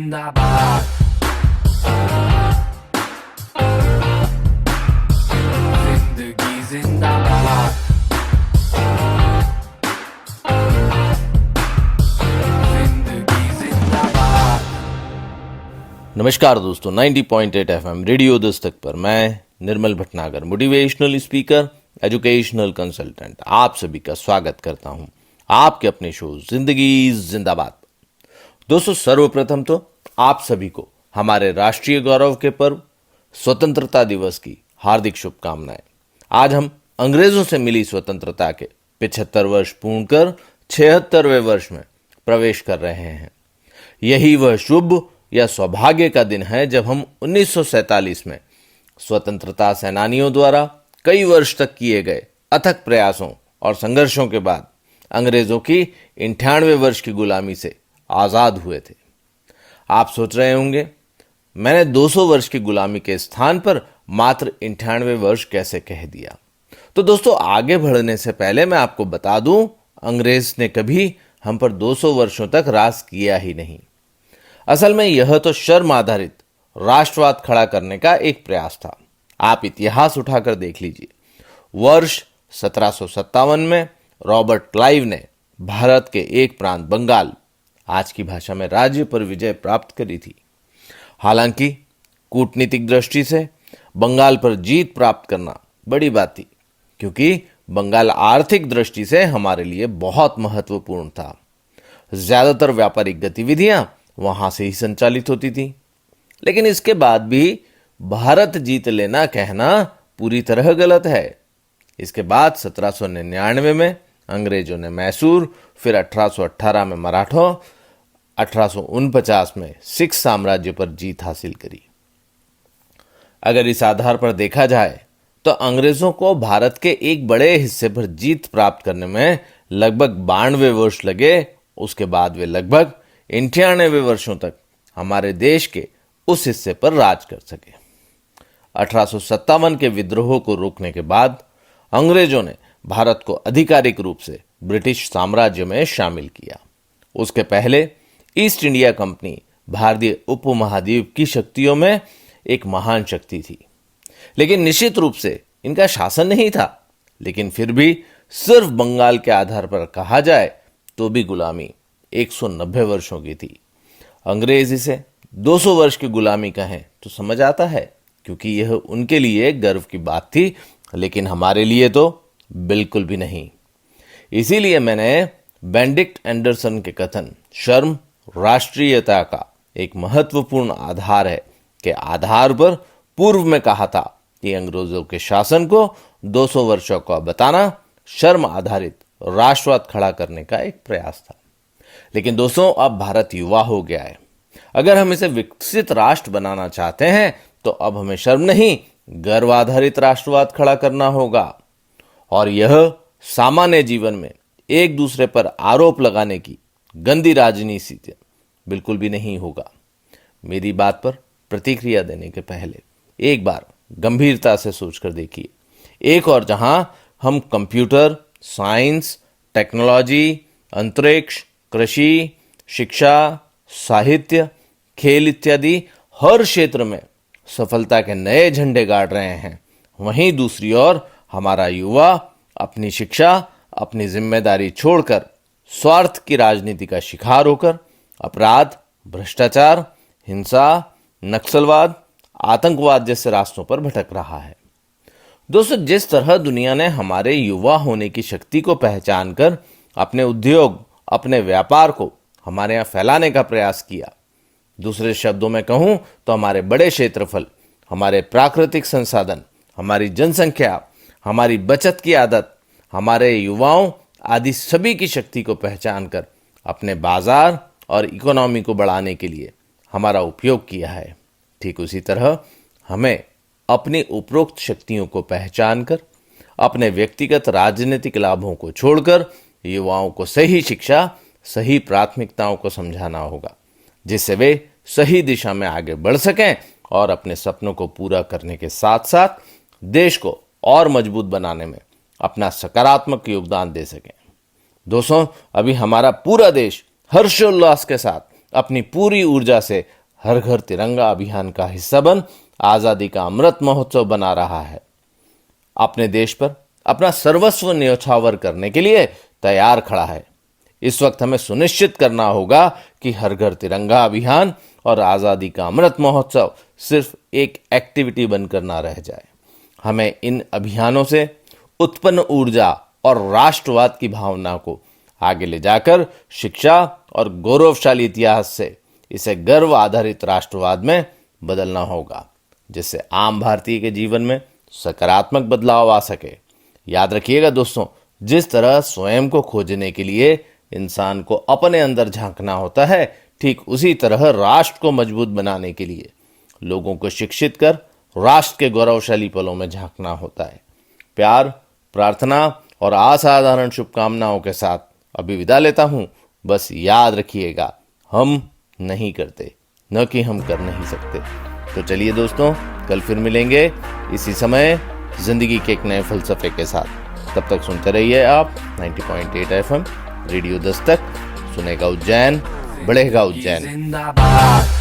जिंदाबाद, जिंदगी जिंदाबाद, जिंदगी जिंदाबाद। नमस्कार दोस्तों, 90.8 FM रेडियो दस्तक पर मैं Nirmal Bhatnagar, motivational speaker, educational consultant, आप सभी का स्वागत करता हूं आपके अपने शो जिंदगी जिंदाबाद। दोस्तों, सर्वप्रथम तो आप सभी को हमारे राष्ट्रीय गौरव के पर्व स्वतंत्रता दिवस की हार्दिक शुभकामनाएं। आज हम अंग्रेजों से मिली स्वतंत्रता के 75 वर्ष पूर्ण कर 76वें वर्ष में प्रवेश कर रहे हैं। यही वह शुभ या सौभाग्य का दिन है जब हम 1947 में स्वतंत्रता सेनानियों द्वारा कई वर्ष तक किए गए अथक प्रयासों और संघर्षों के बाद अंग्रेजों की 98वें वर्ष की गुलामी से आजाद हुए थे। आप सोच रहे होंगे, मैंने 200 वर्ष की गुलामी के स्थान पर मात्र 98वें वर्ष कैसे कह दिया। तो दोस्तों, आगे बढ़ने से पहले मैं आपको बता दूं, अंग्रेज ने कभी हम पर 200 वर्षों तक राज किया ही नहीं। असल में यह तो शर्म आधारित राष्ट्रवाद खड़ा करने का एक प्रयास था। आप इतिहास उठाकर देख लीजिए। वर्ष 1757 में रॉबर्ट क्लाइव ने भारत के एक प्रांत बंगाल, आज की भाषा में राज्य, पर विजय प्राप्त करी थी। हालांकि कूटनीतिक दृष्टि से बंगाल पर जीत प्राप्त करना बड़ी बात थी, क्योंकि बंगाल आर्थिक दृष्टि से हमारे लिए बहुत महत्वपूर्ण था। ज्यादातर व्यापारिक गतिविधियां वहां से ही संचालित होती थी। लेकिन इसके बाद भी भारत जीत लेना कहना पूरी तरह गलत है। इसके बाद 1799 में अंग्रेजों ने मैसूर, फिर 1818 में मराठों, 1849 में सिख साम्राज्य पर जीत हासिल करी। अगर इस आधार पर देखा जाए तो अंग्रेजों को भारत के एक बड़े हिस्से पर जीत प्राप्त करने में लगभग 92 वर्ष लगे। उसके बाद वे लगभग 98 वर्षों तक हमारे देश के उस हिस्से पर राज कर सके। 1857 के विद्रोह को रोकने के बाद अंग्रेजों ने भारत को आधिकारिक रूप से ब्रिटिश साम्राज्य में शामिल किया। उसके पहले ईस्ट इंडिया कंपनी भारतीय उपमहाद्वीप की शक्तियों में एक महान शक्ति थी, लेकिन निश्चित रूप से इनका शासन नहीं था। लेकिन फिर भी सिर्फ बंगाल के आधार पर कहा जाए तो भी गुलामी 190 वर्षों की थी। अंग्रेज इसे 200 वर्ष की गुलामी कहें तो समझ आता है, क्योंकि यह उनके लिए गर्व की बात थी, लेकिन हमारे लिए तो बिल्कुल भी नहीं। इसीलिए मैंने बेनेडिक्ट एंडरसन के कथन शर्म राष्ट्रीयता का एक महत्वपूर्ण आधार है के आधार पर पूर्व में कहा था कि अंग्रेजों के शासन को 200 वर्षों का बताना शर्म आधारित राष्ट्रवाद खड़ा करने का एक प्रयास था। लेकिन दोस्तों, अब भारत युवा हो गया है। अगर हम इसे विकसित राष्ट्र बनाना चाहते हैं तो अब हमें शर्म नहीं, गर्व आधारित राष्ट्रवाद खड़ा करना होगा। और यह सामान्य जीवन में एक दूसरे पर आरोप लगाने की गंदी राजनीति से बिल्कुल भी नहीं होगा। मेरी बात पर प्रतिक्रिया देने के पहले एक बार गंभीरता से सोचकर देखिए। एक और जहां हम कंप्यूटर, साइंस, टेक्नोलॉजी, अंतरिक्ष, कृषि, शिक्षा, साहित्य, खेल इत्यादि हर क्षेत्र में सफलता के नए झंडे गाड़ रहे हैं, वहीं दूसरी ओर हमारा युवा अपनी शिक्षा, अपनी जिम्मेदारी छोड़कर स्वार्थ की राजनीति का शिकार होकर अपराध, भ्रष्टाचार, हिंसा, नक्सलवाद, आतंकवाद जैसे रास्तों पर भटक रहा है। दोस्तों, जिस तरह दुनिया ने हमारे युवा होने की शक्ति को पहचान कर अपने उद्योग, अपने व्यापार को हमारे यहाँ फैलाने का प्रयास किया, दूसरे शब्दों में कहूं तो हमारे बड़े क्षेत्रफल, हमारे प्राकृतिक संसाधन, हमारी जनसंख्या, हमारी बचत की आदत, हमारे युवाओं आदि सभी की शक्ति को पहचान कर अपने बाजार और इकोनॉमी को बढ़ाने के लिए हमारा उपयोग किया है। ठीक उसी तरह हमें अपनी उपरोक्त शक्तियों को पहचान कर अपने व्यक्तिगत राजनीतिक लाभों को छोड़कर युवाओं को सही शिक्षा, सही प्राथमिकताओं को समझाना होगा, जिससे वे सही दिशा में आगे बढ़ सकें और अपने सपनों को पूरा करने के साथ साथ देश को और मजबूत बनाने में अपना सकारात्मक योगदान दे सकें। दोस्तों, अभी हमारा पूरा देश हर्षोल्लास के साथ अपनी पूरी ऊर्जा से हर घर तिरंगा अभियान का हिस्सा बन आजादी का अमृत महोत्सव बना रहा है। अपने देश पर अपना सर्वस्व न्यौछावर करने के लिए तैयार खड़ा है। इस वक्त हमें सुनिश्चित करना होगा कि हर घर तिरंगा अभियान और आजादी का अमृत महोत्सव सिर्फ एक एक्टिविटी बनकर ना रह जाए। हमें इन अभियानों से उत्पन्न ऊर्जा और राष्ट्रवाद की भावना को आगे ले जाकर शिक्षा और गौरवशाली इतिहास से इसे गर्व आधारित राष्ट्रवाद में बदलना होगा, जिससे आम भारतीय के जीवन में सकारात्मक बदलाव आ सके। याद रखिएगा दोस्तों, जिस तरह स्वयं को खोजने के लिए इंसान को अपने अंदर झांकना होता है, ठीक उसी तरह राष्ट्र को मजबूत बनाने के लिए लोगों को शिक्षित कर राष्ट्र के गौरवशाली पलों में झांकना होता है। प्यार, प्रार्थना और असाधारण शुभकामनाओं के साथ अभी विदा लेता हूं। बस याद रखिएगा, हम नहीं करते, न कि हम कर नहीं सकते। तो चलिए दोस्तों, कल फिर मिलेंगे इसी समय जिंदगी के एक नए फलसफे के साथ। तब तक सुनते रहिए आप 90.8 FM रेडियो दस्तक। सुनेगा उज्जैन, बढ़ेगा उज्जैन। जिंदाबाद।